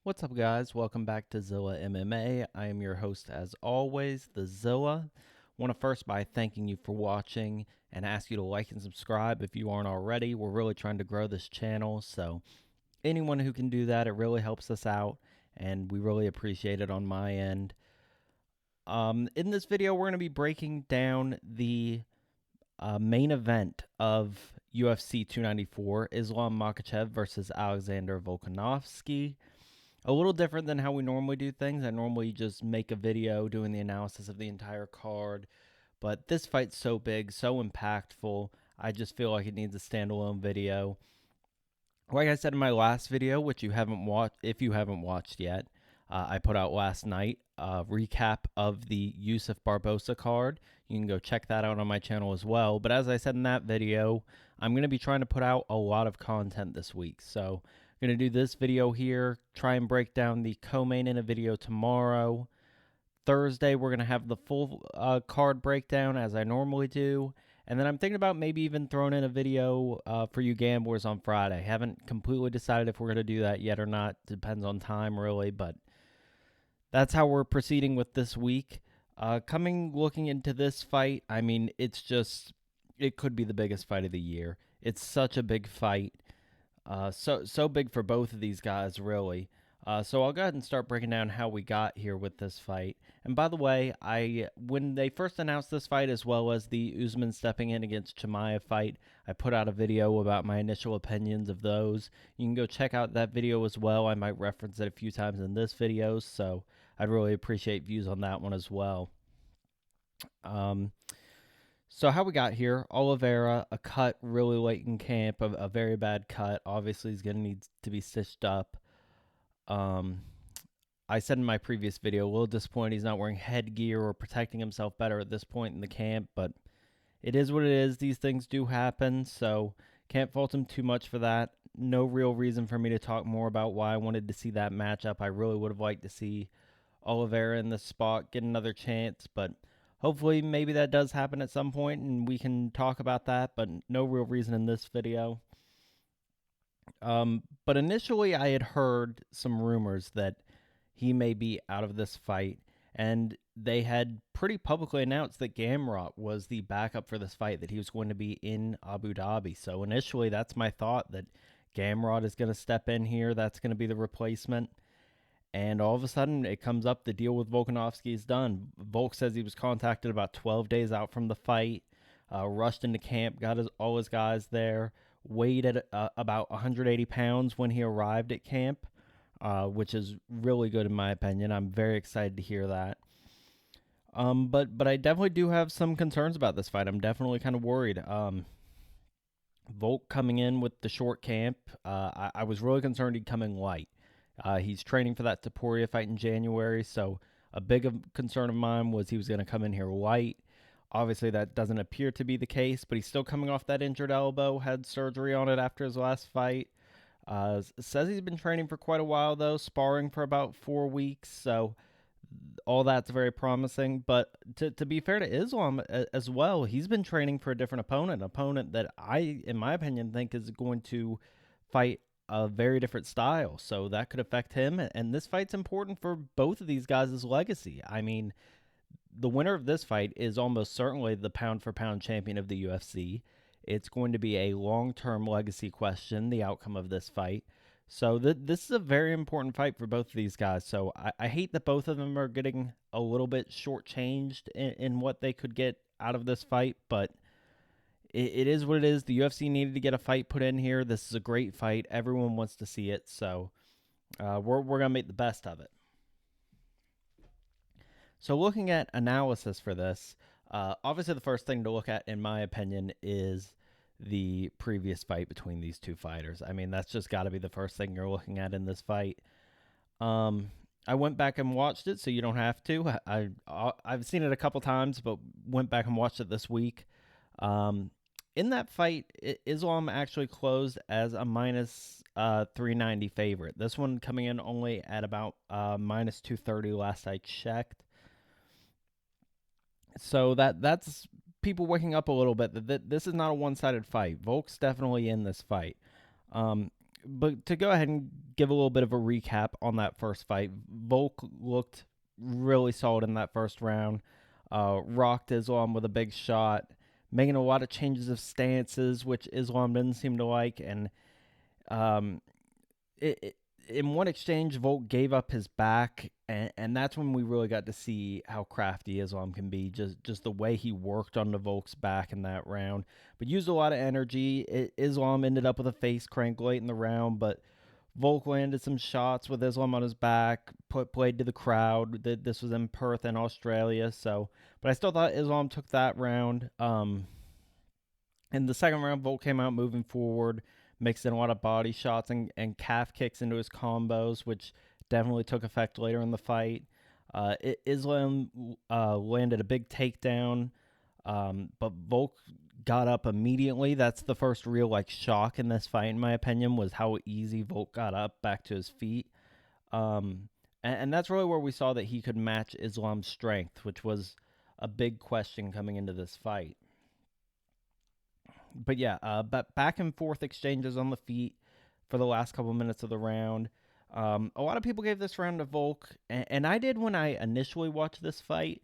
What's up, guys? Welcome back to Zilla MMA. I am your host, as always, the Zilla. Want to first by thanking you for watching and ask you to like and subscribe if you aren't already. We're really trying to grow this channel, so anyone who can do that, it really helps us out, and we really appreciate it on my end. In this video, we're going to be breaking down the main event of UFC 294, Islam Makhachev versus Alexander Volkanovski. A little different than how we normally do things. I normally just make a video doing the analysis of the entire card, but this fight's so big, so impactful, I just feel like it needs a standalone video. Like I said in my last video, which you haven't watched, if you haven't watched yet, I put out last night a recap of the Yusuf Barbosa card. You can go check that out on my channel as well. But as I said in that video, I'm going to be trying to put out a lot of content this week. So I'm going to do this video here, try and break down the co-main in a video tomorrow. Thursday, we're going to have the full card breakdown as I normally do. And then I'm thinking about maybe even throwing in a video for you gamblers on Friday. Haven't completely decided if we're going to do that yet or not. Depends on time, really. But that's how we're proceeding with this week. Looking into this fight, I mean, it could be the biggest fight of the year. It's such a big fight. So big for both of these guys, really. So I'll go ahead and start breaking down how we got here with this fight. And by the way, when they first announced this fight, as well as the Usman stepping in against Chimaev fight, I put out a video about my initial opinions of those. You can go check out that video as well. I might reference it a few times in this video, so I'd really appreciate views on that one as well. So how we got here, Oliveira, a cut really late in camp, a very bad cut. Obviously, he's going to need to be stitched up. I said in my previous video, a little disappointed he's not wearing headgear or protecting himself better at this point in the camp, but it is what it is. These things do happen, so can't fault him too much for that. No real reason for me to talk more about why I wanted to see that matchup. I really would have liked to see Oliveira in this spot get another chance, but hopefully maybe that does happen at some point and we can talk about that, but no real reason in this video. But initially I had heard some rumors that he may be out of this fight, and they had pretty publicly announced that Gamrot was the backup for this fight, that he was going to be in Abu Dhabi. So initially that's my thought, that Gamrot is going to step in here. That's going to be the replacement. And all of a sudden, it comes up, the deal with Volkanovski is done. Volk says he was contacted about 12 days out from the fight, rushed into camp, got all his guys there, weighed at about 180 pounds when he arrived at camp, which is really good in my opinion. I'm very excited to hear that. But I definitely do have some concerns about this fight. I'm definitely kind of worried. Volk coming in with the short camp, I was really concerned he'd come in light. He's training for that Taporia fight in January, so a big concern of mine was he was going to come in here light. Obviously, that doesn't appear to be the case, but he's still coming off that injured elbow, had surgery on it after his last fight. Says he's been training for quite a while, though, sparring for about 4 weeks, so all that's very promising. But to be fair to Islam as well, he's been training for a different opponent, an opponent that I, in my opinion, think is going to fight a very different style, so that could affect him. And this fight's important for both of these guys' legacy. I mean, the winner of this fight is almost certainly the pound-for-pound champion of the UFC. It's going to be a long-term legacy question, the outcome of this fight. So this is a very important fight for both of these guys. So I hate that both of them are getting a little bit shortchanged in what they could get out of this fight, but it is what it is. The UFC needed to get a fight put in here. This is a great fight. Everyone wants to see it, so we're going to make the best of it. So looking at analysis for this, obviously the first thing to look at, in my opinion, is the previous fight between these two fighters. I mean, that's just got to be the first thing you're looking at in this fight. I went back and watched it, so you don't have to. I've seen it a couple times, but went back and watched it this week. In that fight, Islam actually closed as a minus 390 favorite. This one coming in only at about minus 230 last I checked. So that's people waking up a little bit that this is not a one-sided fight. Volk's definitely in this fight. But to go ahead and give a little bit of a recap on that first fight, Volk looked really solid in that first round. Rocked Islam with a big shot, making a lot of changes of stances, which Islam didn't seem to like. And um, in one exchange, Volk gave up his back, and that's when we really got to see how crafty Islam can be. Just the way he worked on the Volk's back in that round, but used a lot of energy. Islam ended up with a face crank late in the round, but Volk landed some shots with Islam on his back, played to the crowd. This was in Perth in Australia, so but I still thought Islam took that round. In the second round, Volk came out moving forward, mixed in a lot of body shots and calf kicks into his combos, which definitely took effect later in the fight. Islam landed a big takedown, but Volk got up immediately. That's the first real shock in this fight, in my opinion, was how easy Volk got up back to his feet. And that's really where we saw that he could match Islam's strength, which was a big question coming into this fight. But yeah, but back and forth exchanges on the feet for the last couple minutes of the round. A lot of people gave this round to Volk, and I did when I initially watched this fight.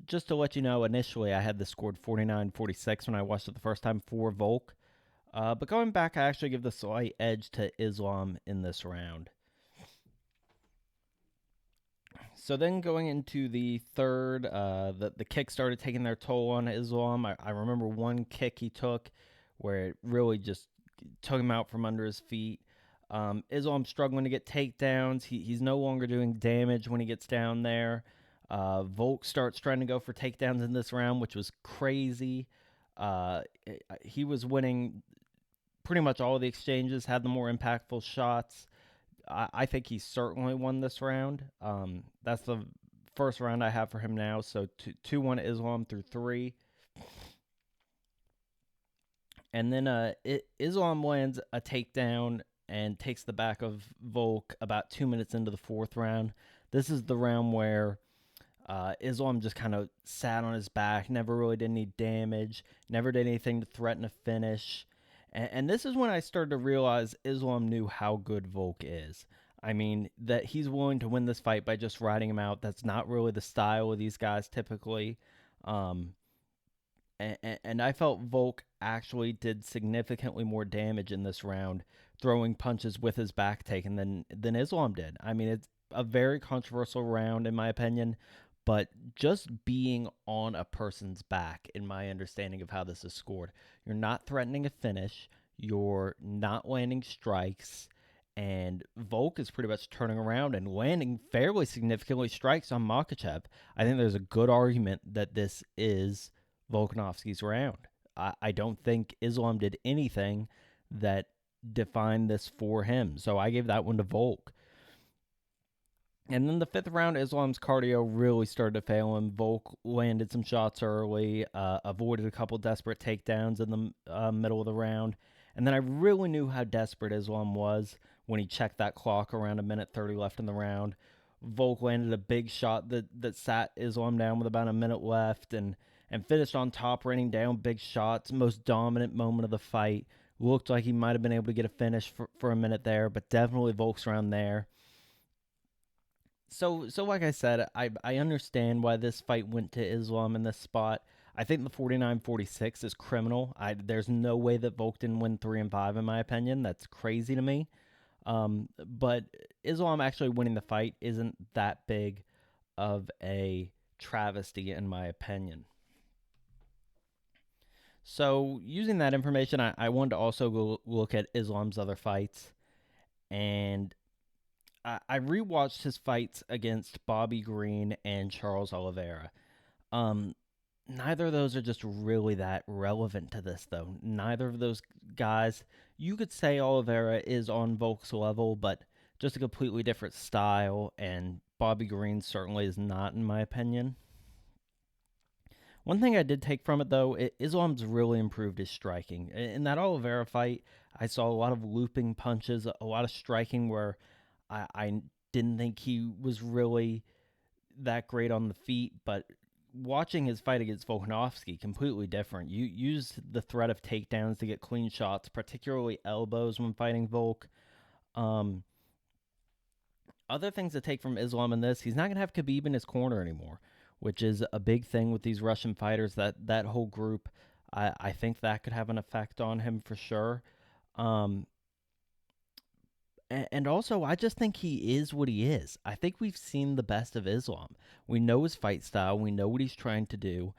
Just to let you know, initially I had this scored 49-46 when I watched it the first time for Volk. But going back, I actually give the slight edge to Islam in this round. So then going into the third, the kick started taking their toll on Islam. I remember one kick he took where it really just took him out from under his feet. Islam struggling to get takedowns. He's no longer doing damage when he gets down there. Volk starts trying to go for takedowns in this round, which was crazy. He was winning pretty much all the exchanges, had the more impactful shots. I think he certainly won this round. That's the first round I have for him now. So 2-1 Islam through 3. And then Islam lands a takedown and takes the back of Volk about 2 minutes into the fourth round. This is the round where Islam just kind of sat on his back, never really did any damage, never did anything to threaten a finish. And this is when I started to realize Islam knew how good Volk is. I mean, that he's willing to win this fight by just riding him out. That's not really the style of these guys typically. And I felt Volk actually did significantly more damage in this round, throwing punches with his back taken than Islam did. I mean, it's a very controversial round in my opinion, but just being on a person's back, in my understanding of how this is scored, you're not threatening a finish, you're not landing strikes, and Volk is pretty much turning around and landing fairly significantly strikes on Makhachev. I think there's a good argument that this is Volkanovski's round. I don't think Islam did anything that defined this for him, so I gave that one to Volk. And then the fifth round, Islam's cardio really started to fail him. Volk landed some shots early, avoided a couple desperate takedowns in the middle of the round. And then I really knew how desperate Islam was when he checked that clock around 1:30 left in the round. Volk landed a big shot that sat Islam down with about a minute left and finished on top, raining down big shots. Most dominant moment of the fight. Looked like he might have been able to get a finish for a minute there, but definitely Volk's round there. So like I said, I understand why this fight went to Islam in this spot. I think the 49-46 is criminal. There's no way that Volk didn't win 3 and 5 in my opinion. That's crazy to me. But Islam actually winning the fight isn't that big of a travesty in my opinion. So using that information, I wanted to also go look at Islam's other fights, and I rewatched his fights against Bobby Green and Charles Oliveira. Neither of those are just really that relevant to this, though. Neither of those guys, you could say Oliveira is on Volk's level, but just a completely different style, and Bobby Green certainly is not, in my opinion. One thing I did take from it, though, Islam's really improved his striking. In that Oliveira fight, I saw a lot of looping punches, a lot of striking where I didn't think he was really that great on the feet, but watching his fight against Volkanovski, completely different. You use the threat of takedowns to get clean shots, particularly elbows when fighting Volk. Um, Other things to take from Islam in this, he's not going to have Khabib in his corner anymore, which is a big thing with these Russian fighters. That whole group, I think that could have an effect on him for sure. Um, and also, I just think he is what he is. I think we've seen the best of Islam. We know his fight style. We know what he's trying to do.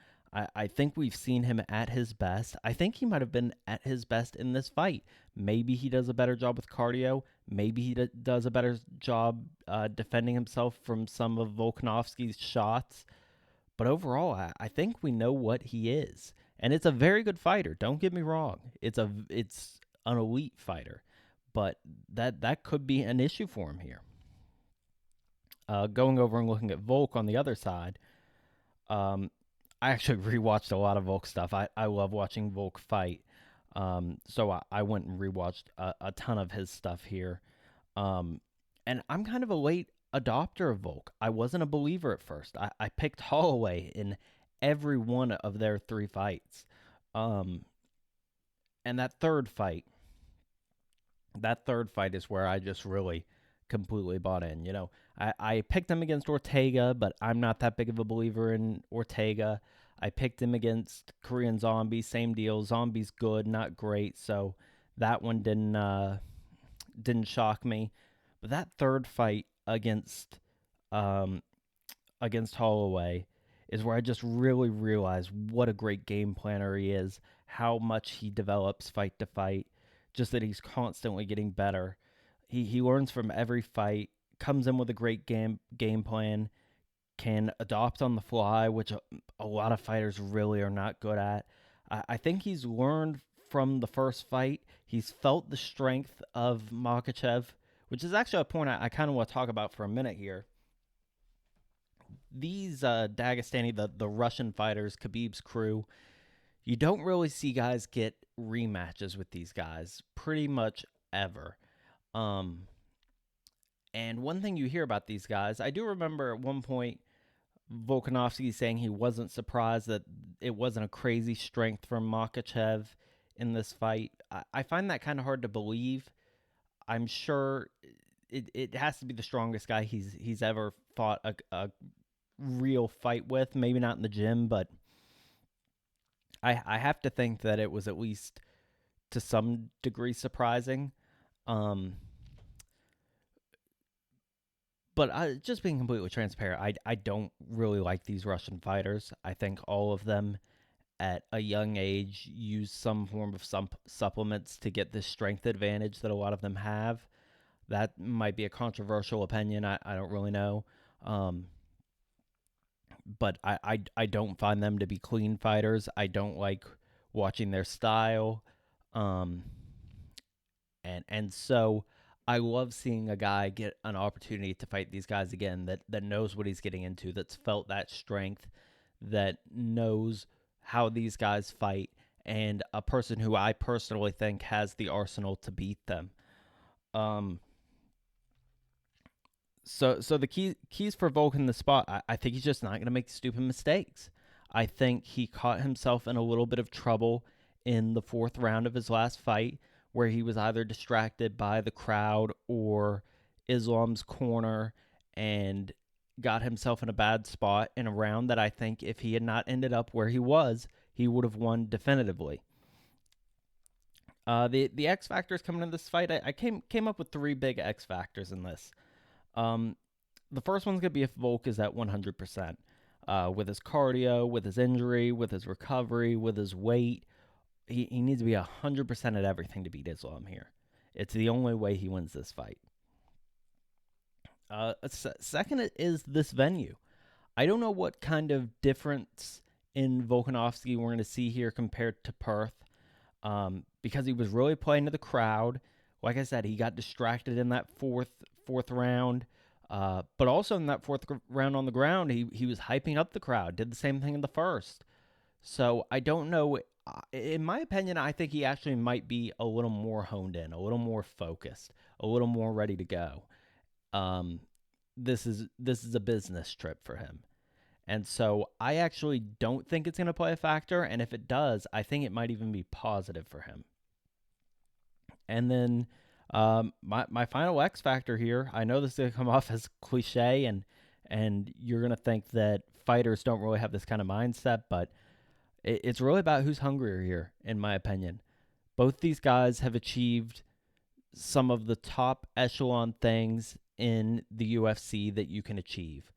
I think we've seen him at his best. I think he might have been at his best in this fight. Maybe he does a better job with cardio. Maybe he does a better job defending himself from some of Volkanovski's shots. But overall, I think we know what he is, and it's a very good fighter. Don't get me wrong; it's an elite fighter, but that could be an issue for him here. Going over and looking at Volk on the other side, um, I actually rewatched a lot of Volk stuff. I love watching Volk fight, so I went and rewatched a ton of his stuff here. Um, and I'm kind of a late adopter of Volk. I wasn't a believer at first. I picked Holloway in every one of their three fights. Um, and that third fight is where I just really completely bought in. I picked him against Ortega, but I'm not that big of a believer in Ortega. I picked him against Korean Zombie, same deal. Zombie's good, not great, so that one didn't shock me. But that third fight um, against Holloway is where I just really realized what a great game planner he is, how much he develops fight to fight, just that he's constantly getting better. He learns from every fight, comes in with a great game plan, can adopt on the fly, which a lot of fighters really are not good at. I think he's learned from the first fight. He's felt the strength of Makhachev, which is actually a point I kind of want to talk about for a minute here. These Dagestani, the Russian fighters, Khabib's crew, you don't really see guys get rematches with these guys pretty much ever. Um, and one thing you hear about these guys, I do remember at one point Volkanovski saying he wasn't surprised that it wasn't a crazy strength from Makhachev in this fight. I find that kind of hard to believe. I'm sure it has to be the strongest guy he's ever fought a real fight with. Maybe not in the gym, but I have to think that it was at least to some degree surprising. Um, but just being completely transparent, I don't really like these Russian fighters. I think all of them at a young age use some form of some supplements to get this strength advantage that a lot of them have. That might be a controversial opinion. I don't really know. But I don't find them to be clean fighters. I don't like watching their style. Um, and so I love seeing a guy get an opportunity to fight these guys again that knows what he's getting into, that's felt that strength, that knows how these guys fight, and a person who I personally think has the arsenal to beat them. Um, so the keys for Volk in the spot, I think he's just not going to make stupid mistakes. I think he caught himself in a little bit of trouble in the fourth round of his last fight, where he was either distracted by the crowd or Islam's corner and got himself in a bad spot in a round that I think if he had not ended up where he was, he would have won definitively. The X factors coming in this fight, I came up with three big X factors in this. Um, the first one's gonna be if Volk is at 100%, with his cardio, with his injury, with his recovery, with his weight. He needs to be 100% at everything to beat Islam here. It's the only way he wins this fight. Second is this venue. I don't know what kind of difference in Volkanovski we're going to see here compared to Perth, because he was really playing to the crowd. Like I said, he got distracted in that fourth round, but also in that fourth round on the ground, he was hyping up the crowd. Did the same thing in the first. So I don't know. In my opinion, I think he actually might be a little more honed in, a little more focused, a little more ready to go. Um, this is a business trip for him, And so I actually don't think it's going to play a factor. And if it does, I think it might even be positive for him. And then my final X factor here, I know this is going to come off as cliche, and you're going to think that fighters don't really have this kind of mindset, but it's really about who's hungrier here, in my opinion. Both these guys have achieved some of the top echelon things in the UFC that you can achieve.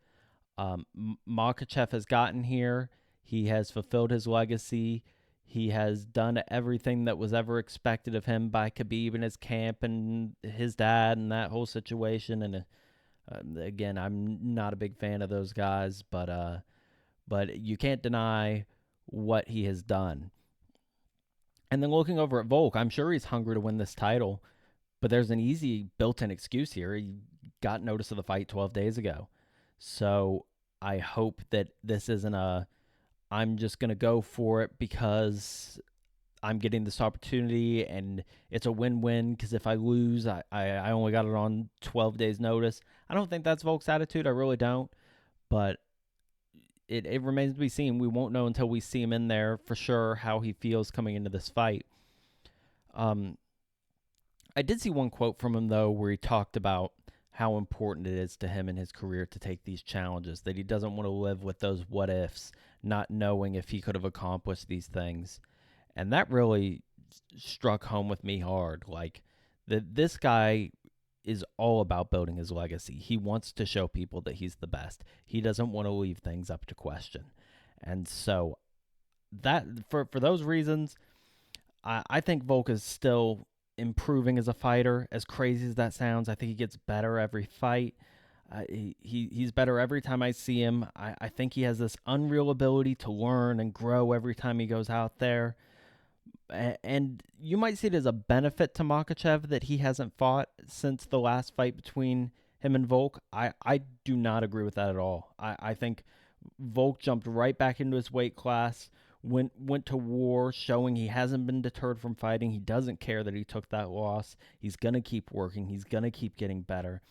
Makhachev has gotten here. He has fulfilled his legacy. He has done everything that was ever expected of him by Khabib and his camp and his dad and that whole situation. And again, I'm not a big fan of those guys, but you can't deny what he has done. And then looking over at Volk, I'm sure he's hungry to win this title, but there's an easy built-in excuse here. He got notice of the fight 12 days ago. So I hope that this isn't I'm just going to go for it because I'm getting this opportunity and it's a win-win, because if I lose, I only got it on 12 days notice. I don't think that's Volk's attitude. I really don't. But it remains to be seen. We won't know until we see him in there for sure how he feels coming into this fight. I did see one quote from him, though, where he talked about how important it is to him in his career to take these challenges, that he doesn't want to live with those what ifs, not knowing if he could have accomplished these things. And that really struck home with me hard. Like, this guy is all about building his legacy. He wants to show people that he's the best. He doesn't want to leave things up to question. And so that for those reasons, I think Volk is still improving as a fighter. As crazy as that sounds, I think he gets better every fight. He's better every time I see him. I think he has this unreal ability to learn and grow every time he goes out there. And you might see it as a benefit to Makhachev that he hasn't fought since the last fight between him and Volk. I do not agree with that at all. I think Volk jumped right back into his weight class, went to war, showing he hasn't been deterred from fighting. He doesn't care that he took that loss. He's going to keep working. He's going to keep getting better.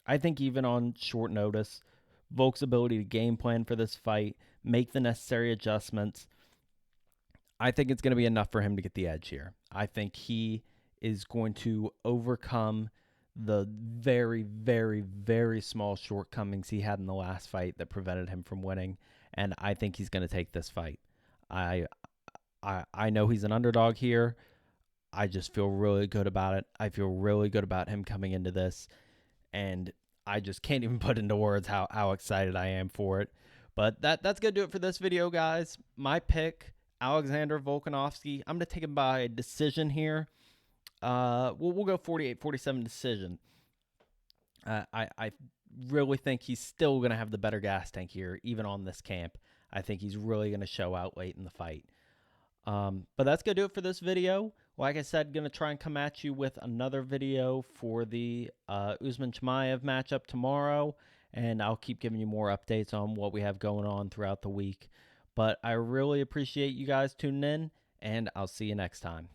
I think even on short notice, Volk's ability to game plan for this fight, make the necessary adjustments, I think it's going to be enough for him to get the edge here. I think he is going to overcome the very, very, very small shortcomings he had in the last fight that prevented him from winning, and I think he's going to take this fight. I know he's an underdog here. I just feel really good about it. I feel really good about him coming into this, and I just can't even put into words how excited I am for it. But that's going to do it for this video, guys. My pick, Alexander Volkanovski. I'm going to take him by decision here. We'll go 48-47 decision. I really think he's still going to have the better gas tank here, even on this camp. I think he's really going to show out late in the fight. But that's going to do it for this video. Like I said, going to try and come at you with another video for the Usman-Chimaev matchup tomorrow, and I'll keep giving you more updates on what we have going on throughout the week. But I really appreciate you guys tuning in, and I'll see you next time.